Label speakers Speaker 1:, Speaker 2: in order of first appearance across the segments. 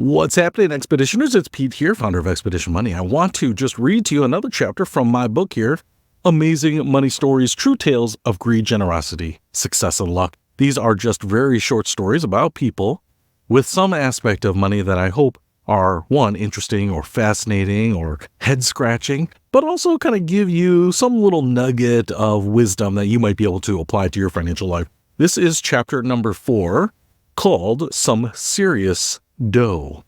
Speaker 1: What's happening, Expeditioners? It's Pete here, founder of Expedition Money. I want to just read to you another chapter from my book here, Amazing Money Stories, True Tales of Greed, Generosity, Success, and Luck. These are just very short stories about people with some aspect of money that I hope are, one, interesting or fascinating or head-scratching, but also kind of give you some little nugget of wisdom that you might be able to apply to your financial life. This is chapter number 4, called Some Serious Dough.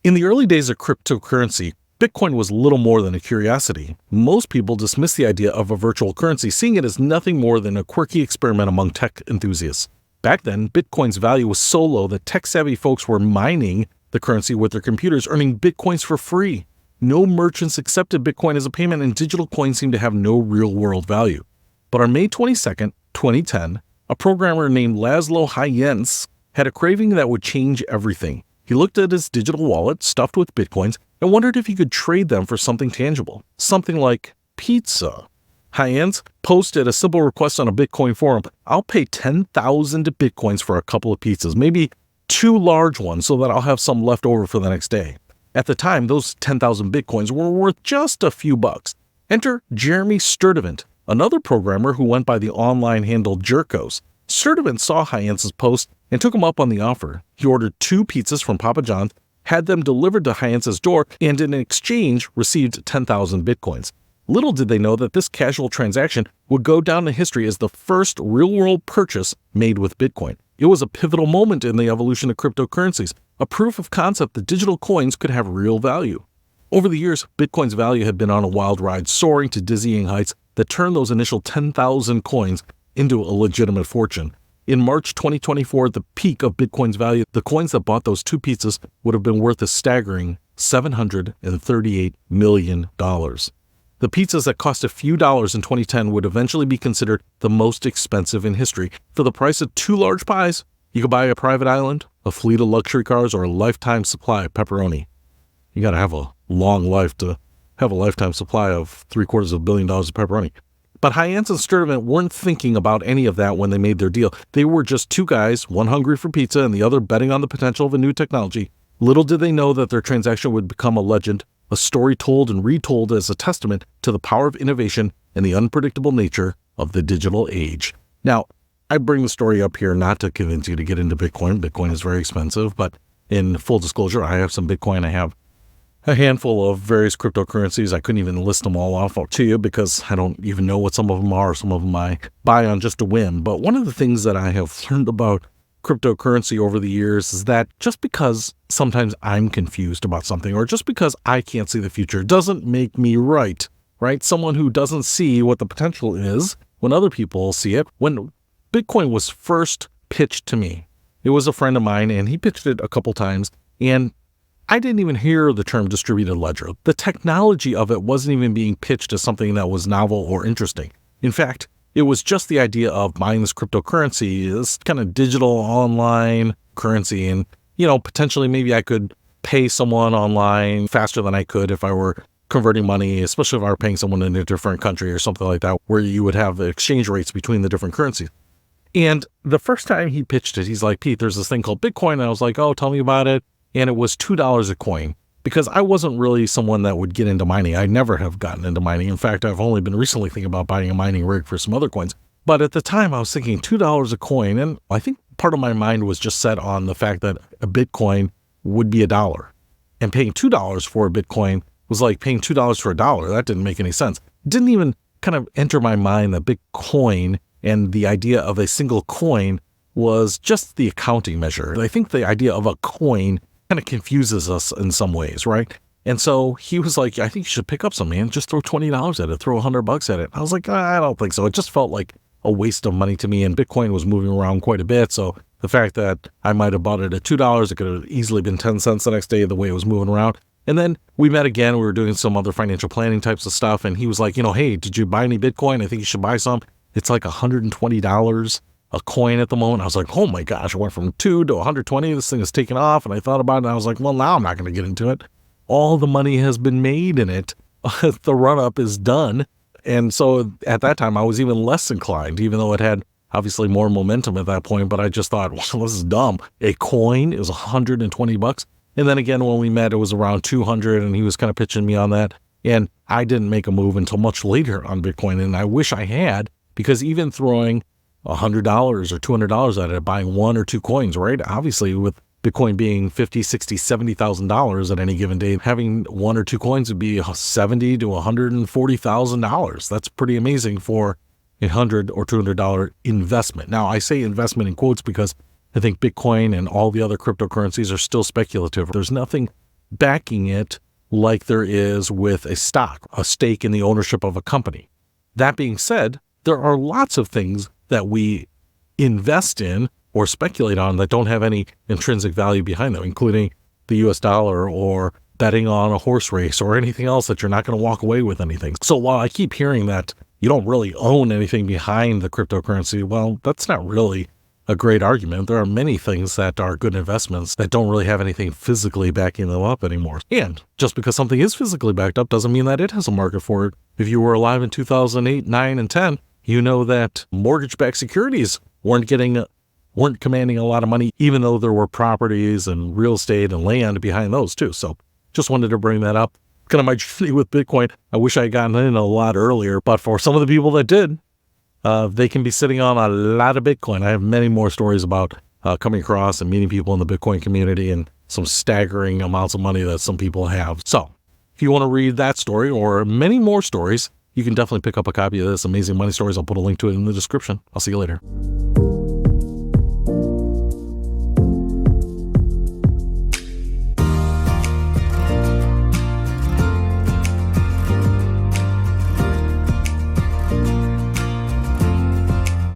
Speaker 1: In the early days of cryptocurrency, Bitcoin was little more than a curiosity. Most people dismiss the idea of a virtual currency, seeing it as nothing more than a quirky experiment among tech enthusiasts. Back then, Bitcoin's value was so low that tech-savvy folks were mining the currency with their computers, earning Bitcoins for free. No merchants accepted Bitcoin as a payment, and digital coins seemed to have no real-world value. But on May 22nd, 2010, a programmer named Laszlo Hyenc had a craving that would change everything. He looked at his digital wallet stuffed with Bitcoins and wondered if he could trade them for something tangible, something like pizza. Hyenc posted a simple request on a Bitcoin forum: "I'll pay 10,000 Bitcoins for a couple of pizzas, maybe 2 large ones so that I'll have some left over for the next day." At the time, those 10,000 Bitcoins were worth just a few bucks. Enter Jeremy Sturdivant, another programmer who went by the online handle Jerkos. Sturdivant saw Hyenc's post and took him up on the offer. He ordered 2 pizzas from Papa John's, had them delivered to Hyenc's door, and in exchange received 10,000 Bitcoins. Little did they know that this casual transaction would go down in history as the first real-world purchase made with Bitcoin. It was a pivotal moment in the evolution of cryptocurrencies, a proof of concept that digital coins could have real value. Over the years, Bitcoin's value had been on a wild ride, soaring to dizzying heights that turned those initial 10,000 coins into a legitimate fortune. In March 2024, at the peak of Bitcoin's value, the coins that bought those 2 pizzas would have been worth a staggering $738 million. The pizzas that cost a few dollars in 2010 would eventually be considered the most expensive in history. For the price of 2 large pies, you could buy a private island, a fleet of luxury cars, or a lifetime supply of pepperoni. You gotta have a long life to have a lifetime supply of $750 million of pepperoni. But Hyenc and Sturdivant weren't thinking about any of that when they made their deal. They were just 2 guys, one hungry for pizza and the other betting on the potential of a new technology. Little did they know that their transaction would become a legend, a story told and retold as a testament to the power of innovation and the unpredictable nature of the digital age. Now, I bring the story up here not to convince you to get into Bitcoin. Bitcoin is very expensive, but in full disclosure, I have some Bitcoin. I have a handful of various cryptocurrencies. I couldn't even list them all off to you because I don't even know what some of them are. Some of them I buy on just a whim. But one of the things that I have learned about cryptocurrency over the years is that just because sometimes I'm confused about something, or just because I can't see the future, doesn't make me right? Someone who doesn't see what the potential is when other people see it. When Bitcoin was first pitched to me, it was a friend of mine, and he pitched it a couple times, and I didn't even hear the term distributed ledger. The technology of it wasn't even being pitched as something that was novel or interesting. In fact, it was just the idea of buying this cryptocurrency, this kind of digital online currency, and, potentially maybe I could pay someone online faster than I could if I were converting money, especially if I were paying someone in a different country or something like that, where you would have exchange rates between the different currencies. And the first time he pitched it, he's like, "Pete, there's this thing called Bitcoin." And I was like, "Oh, tell me about it." And it was $2 a coin, because I wasn't really someone that would get into mining. I never have gotten into mining. In fact, I've only been recently thinking about buying a mining rig for some other coins. But at the time, I was thinking $2 a coin, and I think part of my mind was just set on the fact that a Bitcoin would be $1. And paying $2 for a Bitcoin was like paying $2 for $1. That didn't make any sense. It didn't even kind of enter my mind that Bitcoin and the idea of a single coin was just the accounting measure. I think the idea of a coin kind of confuses us in some ways, right? And so he was like, "I think you should pick up some, man. Just throw $20 at it, throw $100 at it." I was like, "I don't think so." It just felt like a waste of money to me, and Bitcoin was moving around quite a bit. So the fact that I might have bought it at $2, it could have easily been 10 cents the next day, the way it was moving around. And then we met again. We were doing some other financial planning types of stuff. And he was like, "Hey, did you buy any Bitcoin? I think you should buy some. It's like $120 a coin at the moment." I was like, "Oh my gosh, I went from 2 to 120. This thing is taking off." And I thought about it, and I was like, "Well, now I'm not going to get into it. All the money has been made in it. The run up is done." And so at that time, I was even less inclined, even though it had obviously more momentum at that point, but I just thought, well, this is dumb. A coin is $120. And then again, when we met, it was around 200, and he was kind of pitching me on that. And I didn't make a move until much later on Bitcoin. And I wish I had, because even throwing $100 or $200 at it, buying one or two coins, right? Obviously, with Bitcoin being $50,000, $60,000, $70,000 at any given day, having one or two coins would be $70,000 to $140,000. That's pretty amazing for $100 or $200 investment. Now, I say investment in quotes because I think Bitcoin and all the other cryptocurrencies are still speculative. There's nothing backing it like there is with a stock, a stake in the ownership of a company. That being said, there are lots of things that we invest in or speculate on that don't have any intrinsic value behind them, including the US dollar or betting on a horse race or anything else that you're not going to walk away with anything. So while I keep hearing that you don't really own anything behind the cryptocurrency, well, that's not really a great argument. There are many things that are good investments that don't really have anything physically backing them up anymore. And just because something is physically backed up doesn't mean that it has a market for it. If you were alive in 2008, 9, and 10, you know that mortgage-backed securities weren't commanding a lot of money, even though there were properties and real estate and land behind those too. So just wanted to bring that up. Kind of my journey with Bitcoin. I wish I had gotten in a lot earlier, but for some of the people that did, they can be sitting on a lot of Bitcoin. I have many more stories about coming across and meeting people in the Bitcoin community and some staggering amounts of money that some people have. So if you want to read that story or many more stories, you can definitely pick up a copy of this Amazing Money Stories. I'll put a link to it in the description. I'll see you later.